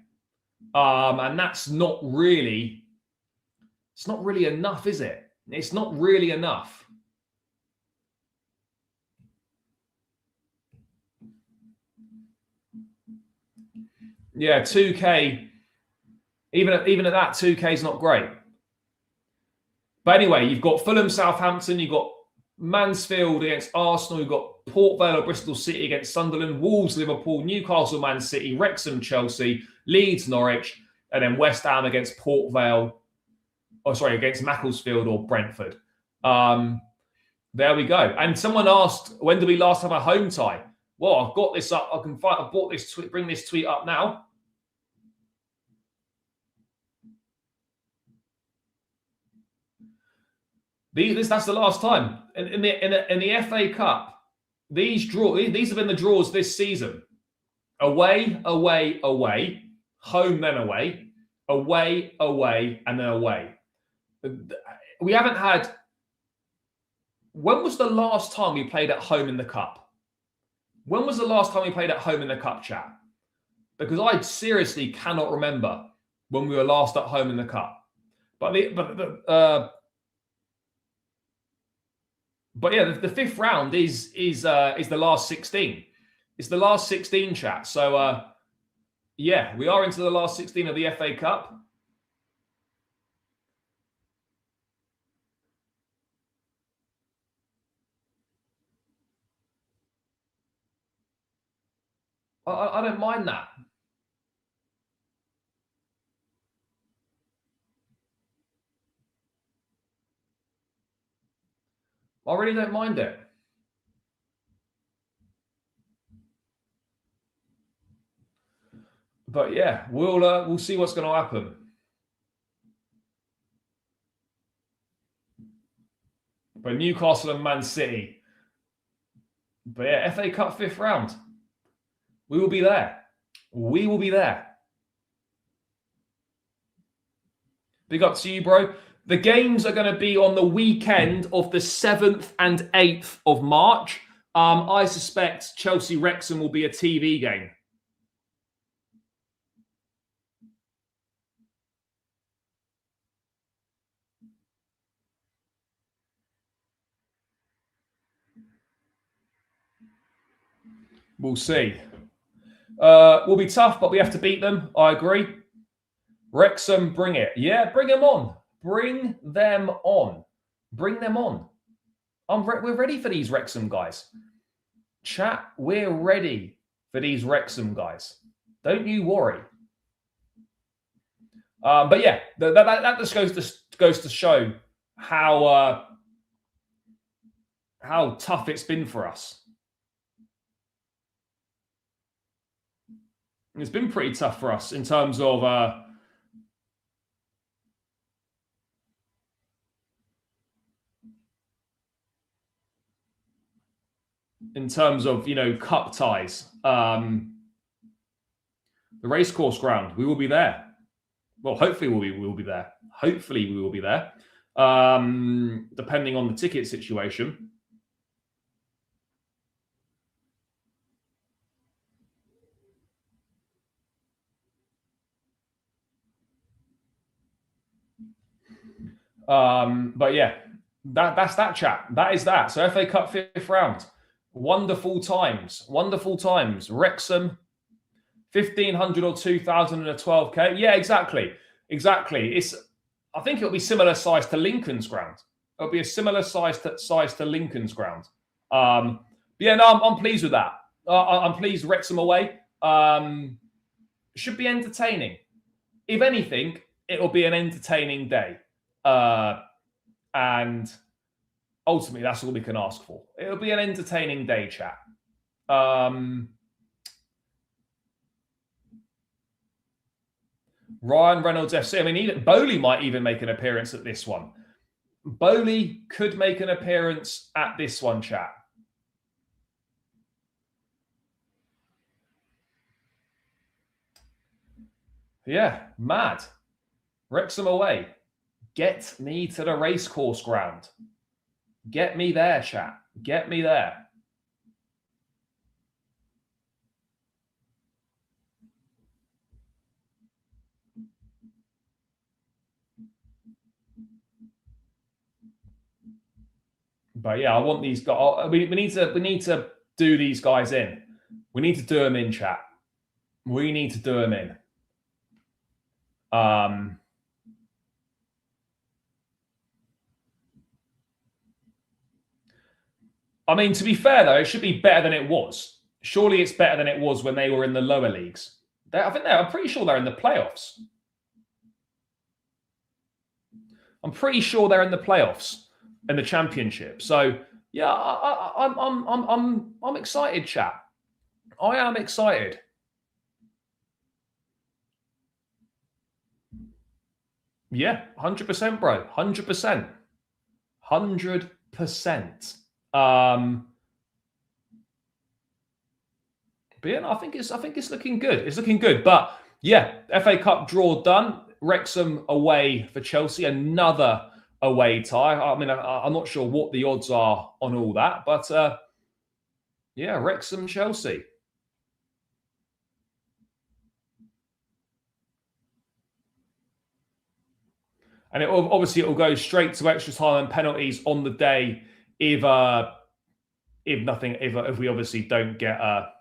And that's not really, it's not really enough, is it? It's not really enough. Yeah, 2K. Even at that, 2K is not great. But anyway, you've got Fulham, Southampton, you've got Mansfield against Arsenal, you've got Port Vale or Bristol City against Sunderland, Wolves, Liverpool, Newcastle, Man City, Wrexham, Chelsea, Leeds, Norwich, and then West Ham against Port Vale. Against Macclesfield or Brentford. There we go. And someone asked, when did we last have a home tie? Well, I've got this up. I've brought this tweet, bring this tweet up now. That's the last time. In the FA Cup, these have been the draws this season. Away, away, away, home, then away, away, away, and then away. We haven't had. When was the last time we played at home in the Cup? When was the last time we played at home in the cup, chat? Because I seriously cannot remember when we were last at home in the cup. But yeah, the fifth round is the last 16. It's the last 16, chat. So yeah, we are into the last 16 of the FA Cup. I don't mind that. I really don't mind it. But yeah, we'll see what's going to happen. But Newcastle and Man City. But yeah, FA Cup fifth round. We will be there. We will be there. Big up to you, bro. The games are going to be on the weekend of the 7th and 8th of March. I suspect Chelsea-Wrexham will be a TV game. We'll see. Will be tough, but we have to beat them. I agree. Wrexham, bring it. Yeah, bring them on. Bring them on. Bring them on. We're ready for these Wrexham guys. Chat, we're ready for these Wrexham guys. Don't you worry. But yeah, that just goes to show how tough it's been for us. It's been pretty tough for us in terms of cup ties. The racecourse ground, we will be there. Well, hopefully we will be there. Hopefully we will be there, depending on the ticket situation. But yeah, that's that, chat. That is that. So FA Cup fifth round. Wonderful times. Wonderful times. Wrexham, 1,500 or 2,000 and a 12K. Yeah, exactly. Exactly. I think it'll be similar size to Lincoln's ground. It'll be a similar size to Lincoln's ground. Yeah, no, I'm pleased with that. I'm pleased Wrexham away. Should be entertaining. If anything, it'll be an entertaining day. And ultimately, that's all we can ask for. It'll be an entertaining day, chat. Ryan Reynolds FC. I mean, even Bowley might even make an appearance at this one. Bowley could make an appearance at this one, chat. Yeah, mad. Wrexham away. Get me to the racecourse ground. Get me there, chat. Get me there. But yeah, I want these guys. We need to do these guys in. We need to do them in, chat. We need to do them in. I mean, to be fair though, it should be better than it was. Surely it's better than it was when they were in the lower leagues. I'm pretty sure they're in the playoffs. I'm pretty sure they're in the playoffs in the championship. So yeah, I'm excited, chat. I am excited. Yeah, 100%, bro. 100%. 100%. But yeah, I think it's looking good. It's looking good. But yeah, FA Cup draw done. Wrexham away for Chelsea. Another away tie. I mean, I'm not sure what the odds are on all that, but Yeah, Wrexham, Chelsea. And obviously it will go straight to extra time and penalties on the day if we obviously don't get a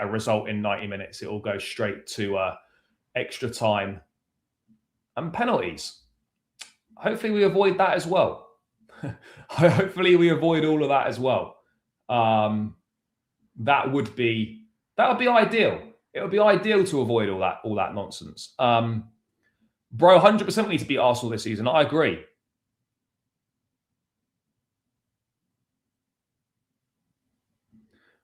result in 90 minutes. It will go straight to extra time and penalties. Hopefully we avoid that as well. Hopefully we avoid all of that as well. That would be ideal. It would be ideal to avoid all that nonsense. Bro, 100% we need to beat Arsenal this season. I agree.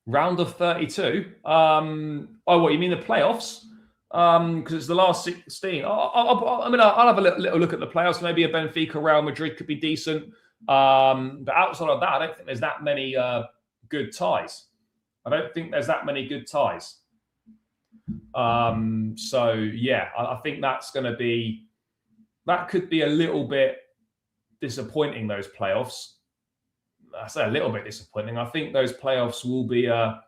Round of 32. What you mean the playoffs? Because it's the last 16. I'll have a little look at the playoffs. Maybe a Benfica, Real Madrid could be decent. But outside of that, I don't think there's that many good ties. So yeah, I think that could be a little bit disappointing, those playoffs. I say a little bit disappointing. I think those playoffs will be they'll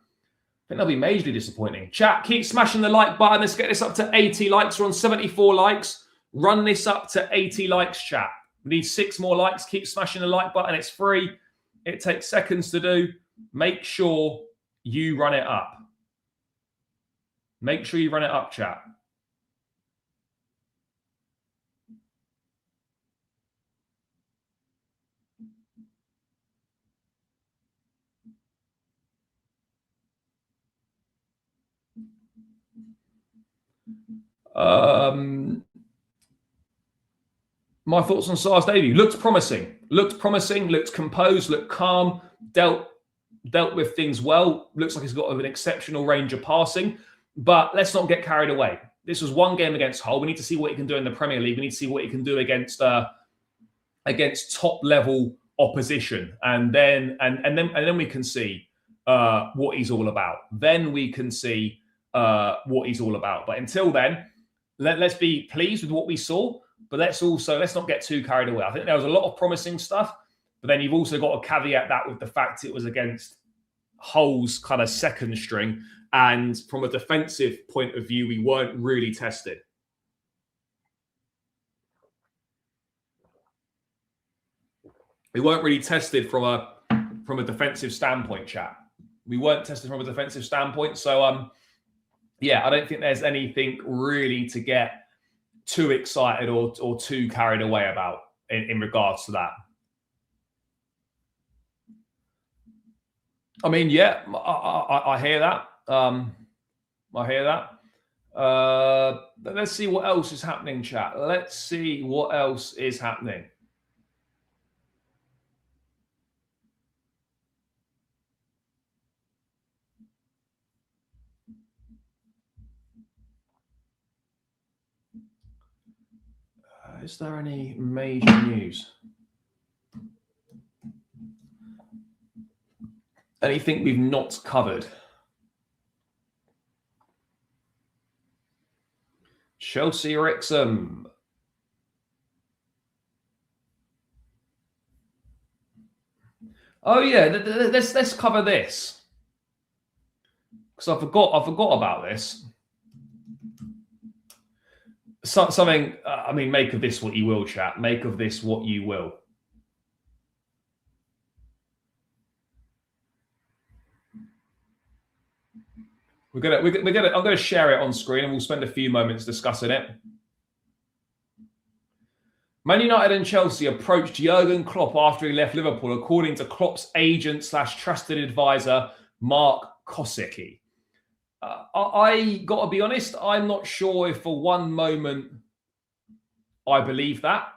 be majorly disappointing. Chat, keep smashing the like button. Let's get this up to 80 likes. We're on 74 likes. Run this up to 80 likes, chat. We need 6 more likes. Keep smashing the like button. It's free. It takes seconds to do. Make sure you run it up. Make sure you run it up, chat. My thoughts on Sarr's debut. Looked promising. Looked composed, looked calm, dealt with things well. Looks like he's got an exceptional range of passing. But let's not get carried away. This was one game against Hull. We need to see what he can do in the Premier League. We need to see what he can do against top level opposition, and then we can see what he's all about. Then we can see what he's all about. But until then, let's be pleased with what we saw. But let's not get too carried away. I think there was a lot of promising stuff, but then you've also got to caveat that with the fact it was against Hull's kind of second string. And from a defensive point of view, we weren't really tested. We weren't really tested from a defensive standpoint, chat. We weren't tested from a defensive standpoint. So, yeah, I don't think there's anything really to get too excited or too carried away about in regards to that. I mean, yeah, I hear that. I hear that. Let's see what else is happening, chat. Let's see what else is happening. Is there any major news? Anything we've not covered? Chelsea, Wrexham. Oh yeah, let's cover this, because I forgot about this. Something. I mean, make of this what you will, chat. Make of this what you will. I'm gonna share it on screen, and we'll spend a few moments discussing it. Man United and Chelsea approached Jurgen Klopp after he left Liverpool, according to Klopp's agent / trusted advisor, Mark Kosicki. I got to be honest, I'm not sure if for one moment I believe that.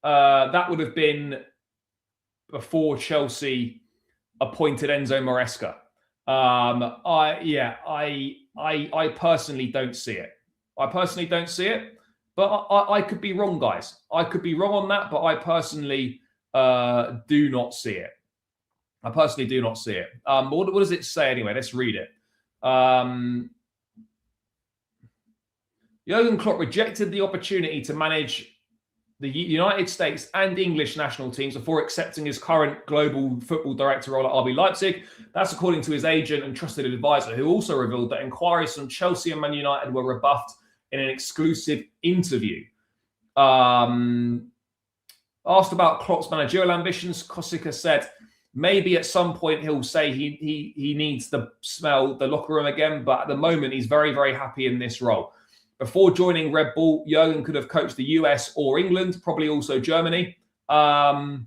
That would have been before Chelsea appointed Enzo Maresca. I personally don't see it. But I could be wrong, guys. I could be wrong on that, but I personally do not see it. What does it say anyway? Let's read it. Jurgen Klopp rejected the opportunity to manage the United States and English national teams before accepting his current global football director role at RB Leipzig. That's according to his agent and trusted advisor, who also revealed that inquiries from Chelsea and Man United were rebuffed in an exclusive interview. Asked about Klopp's managerial ambitions, Cucurella said maybe at some point he'll say he needs to smell the locker room again, but at the moment he's very, very happy in this role. Before joining Red Bull, Jurgen could have coached the US or England, probably also Germany. The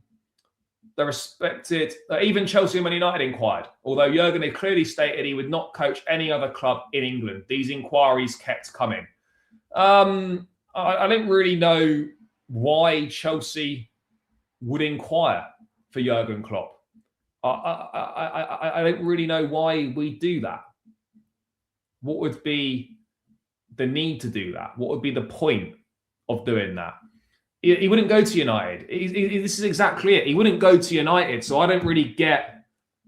respected, even Chelsea and Man United inquired, although Jurgen had clearly stated he would not coach any other club in England. These inquiries kept coming. I don't really know why Chelsea would inquire for Jurgen Klopp. I don't really know why we do that. What would be the need to do that? What would be the point of doing that? He wouldn't go to United. This is exactly it. He wouldn't go to United. So I don't really get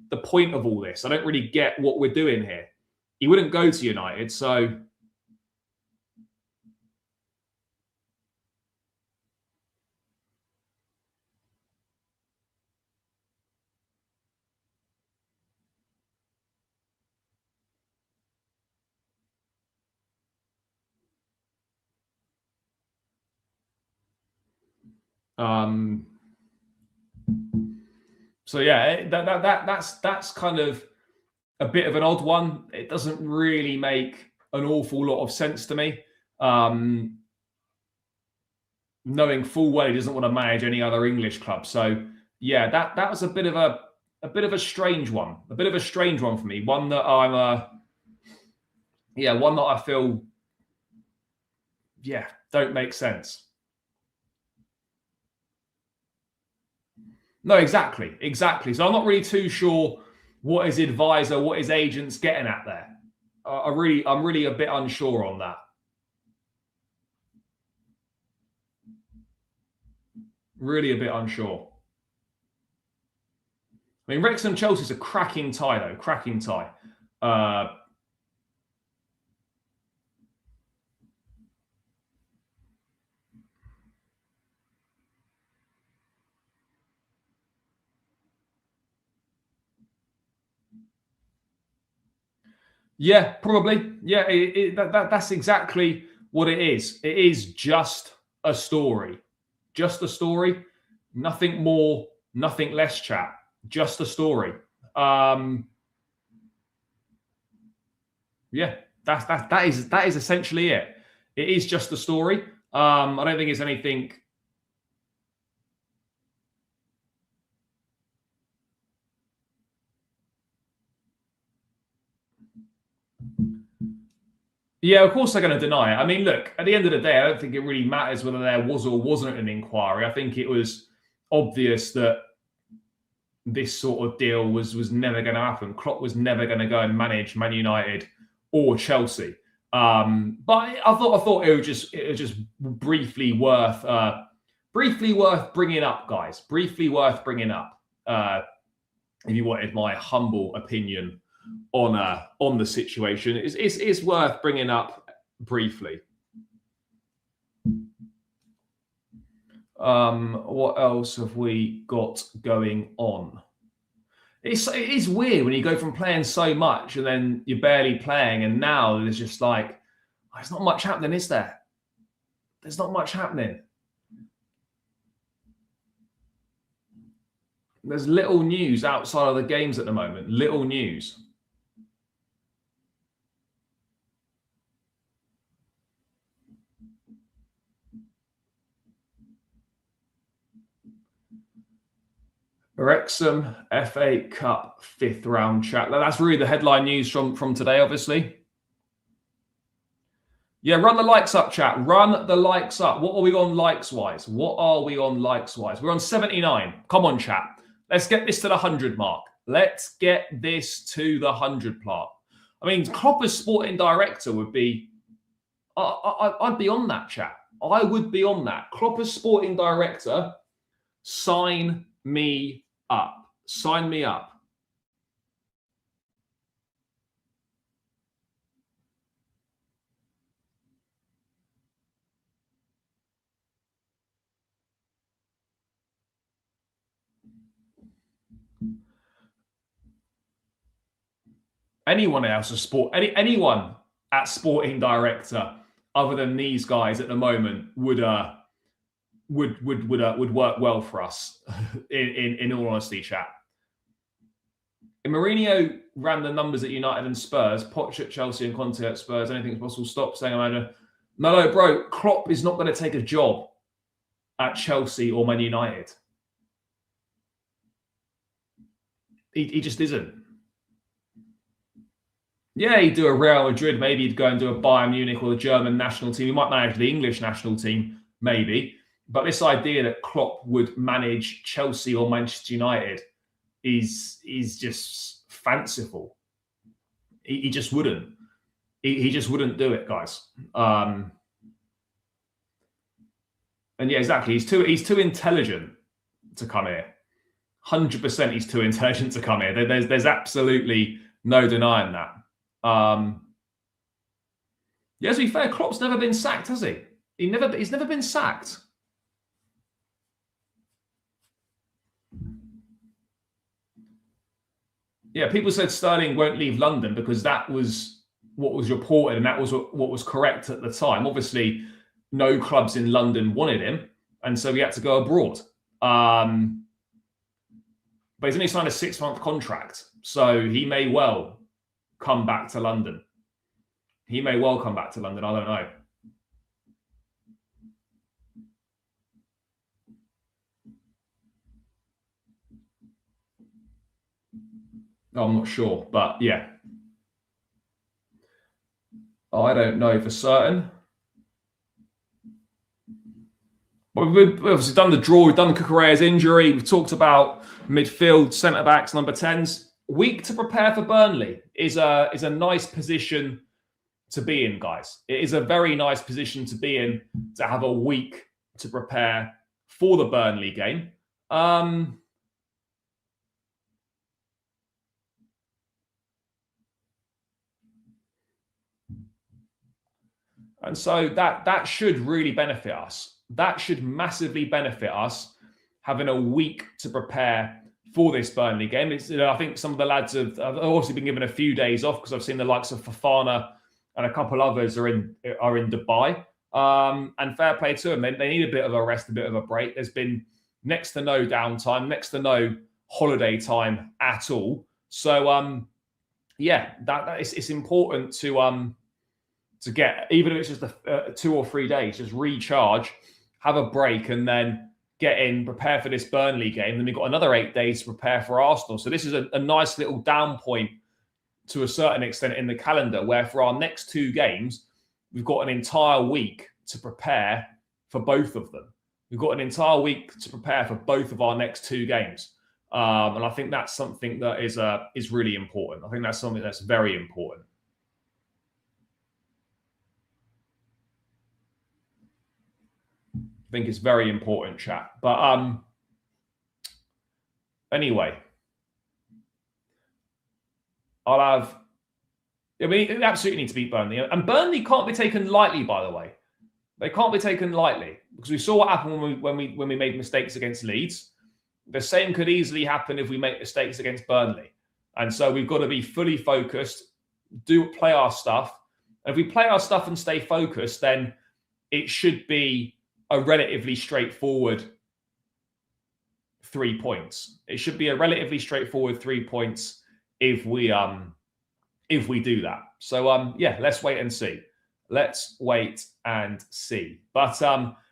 the point of all this. I don't really get what we're doing here. He wouldn't go to United. So so yeah, that's kind of a bit of an odd one. It doesn't really make an awful lot of sense to me. Knowing full well he doesn't want to manage any other English club. So yeah, that was a bit of a strange one. A bit of a strange one for me. One that one that I feel don't make sense. No, exactly. So I'm not really too sure what his advisor, what his agent's getting at there. I'm really a bit unsure on that. Really a bit unsure. I mean, Wrexham Chelsea's a cracking tie, though. Cracking tie. Yeah, probably. Yeah, that's exactly what it is. It is just a story. Just a story. Nothing more, nothing less, chat. Just a story. Yeah, that is essentially it. It is just a story. I don't think it's anything. Yeah, of course they're going to deny it. I mean, look, at the end of the day, I don't think it really matters whether there was or wasn't an inquiry. I think it was obvious that this sort of deal was never going to happen. Klopp was never going to go and manage Man United or Chelsea. But I thought it was just briefly worth bringing up, guys. Briefly worth bringing up. If you wanted my humble opinion on the situation, it's worth bringing up briefly. What else have we got going on? It is weird when you go from playing so much and then you're barely playing, and now there's just like, there's not much happening, is there? There's not much happening. There's little news outside of the games at the moment. Little news. Wrexham FA Cup 5th round chat. That's really the headline news from today, obviously. Yeah, run the likes up, chat. Run the likes up. What are we on likes-wise? We're on 79. Come on, chat. Let's get this to the 100 mark. Let's get this to the 100 mark. I mean, Klopp as sporting director would be... I'd be on that, chat. I would be on that. Klopp as sporting director, sign me up. Sign me up. anyone else, anyone at sporting director other than these guys at the moment would work well for us. in all honesty, chat. If Mourinho ran the numbers at United and Spurs, Poch at Chelsea and Conte at Spurs, anything's possible. Stop saying Amanda. Mello, bro, Klopp is not going to take a job at Chelsea or Man United. He just isn't. Yeah, he'd do a Real Madrid. Maybe he'd go and do a Bayern Munich or the German national team. He might manage the English national team, maybe. But this idea that Klopp would manage Chelsea or Manchester United is just fanciful. He just wouldn't. He just wouldn't do it, guys. And yeah, exactly. He's too intelligent to come here. 100% he's too intelligent to come here. There's absolutely no denying that. Yeah, to be fair, Klopp's never been sacked, has he? He's never been sacked. Yeah, people said Sterling won't leave London because that was what was reported and that was what was correct at the time. Obviously, no clubs in London wanted him, and so he had to go abroad. But he's only signed a 6-month contract, so he may well come back to London. He may well come back to London. I don't know. I'm not sure, but yeah. I don't know for certain. Well, we've obviously done the draw. We've done Cucurella's injury. We've talked about midfield, centre-backs, number 10s. Week to prepare for Burnley is a nice position to be in, guys. It is a very nice position to be in, to have a week to prepare for the Burnley game. And so that should really benefit us. That should massively benefit us, having a week to prepare for this Burnley game. I think some of the lads have obviously been given a few days off because I've seen the likes of Fofana and a couple others are in Dubai. And fair play to them. They need a bit of a rest, a bit of a break. There's been next to no downtime, next to no holiday time at all. So yeah, it's important to get, even if it's just 2 or 3 days, just recharge, have a break, and then get in, prepare for this Burnley game. Then we've got another 8 days to prepare for Arsenal. So this is a nice little down point to a certain extent in the calendar, where for our next 2 games, we've got an entire week to prepare for both of them. We've got an entire week to prepare for both of our next 2 games. And I think that's something that is really important. I think that's something that's very important. I think it's very important, chat. But anyway, I mean, they absolutely need to beat Burnley. And Burnley can't be taken lightly, by the way. They can't be taken lightly, because we saw what happened when we made mistakes against Leeds. The same could easily happen if we make mistakes against Burnley. And so we've got to be fully focused, play our stuff. And if we play our stuff and stay focused, then it should be a relatively straightforward 3 points. It should be a relatively straightforward 3 points if we do that. So yeah, let's wait and see. Let's wait and see. But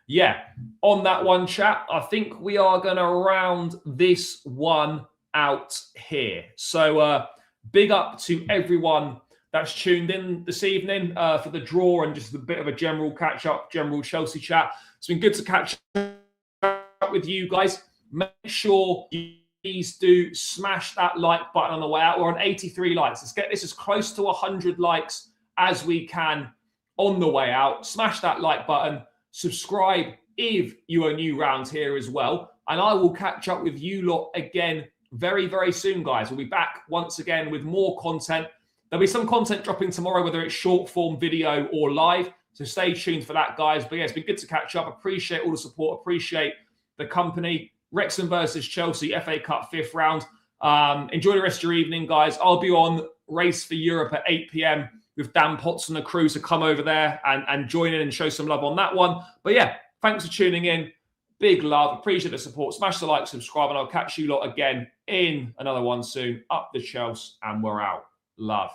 yeah, on that one, chat, I think we are going to round this one out here. So big up to everyone that's tuned in this evening for the draw and just a bit of a general catch-up, general Chelsea chat. It's been good to catch up with you guys. Make sure you please do smash that like button on the way out. We're on 83 likes. Let's get this as close to 100 likes as we can on the way out. Smash that like button. Subscribe if you are new round here as well. And I will catch up with you lot again very, very soon, guys. We'll be back once again with more content. There'll be some content dropping tomorrow, whether it's short form video or live. So stay tuned for that, guys. But yeah, it's been good to catch up. Appreciate all the support. Appreciate the company. Wrexham versus Chelsea, FA Cup 5th round. Enjoy the rest of your evening, guys. I'll be on Race for Europe at 8 p.m. with Dan Potts and the crew, so come over there and join in and show some love on that one. But yeah, thanks for tuning in. Big love. Appreciate the support. Smash the like, subscribe, and I'll catch you lot again in another one soon. Up the Chelsea, and we're out. Love.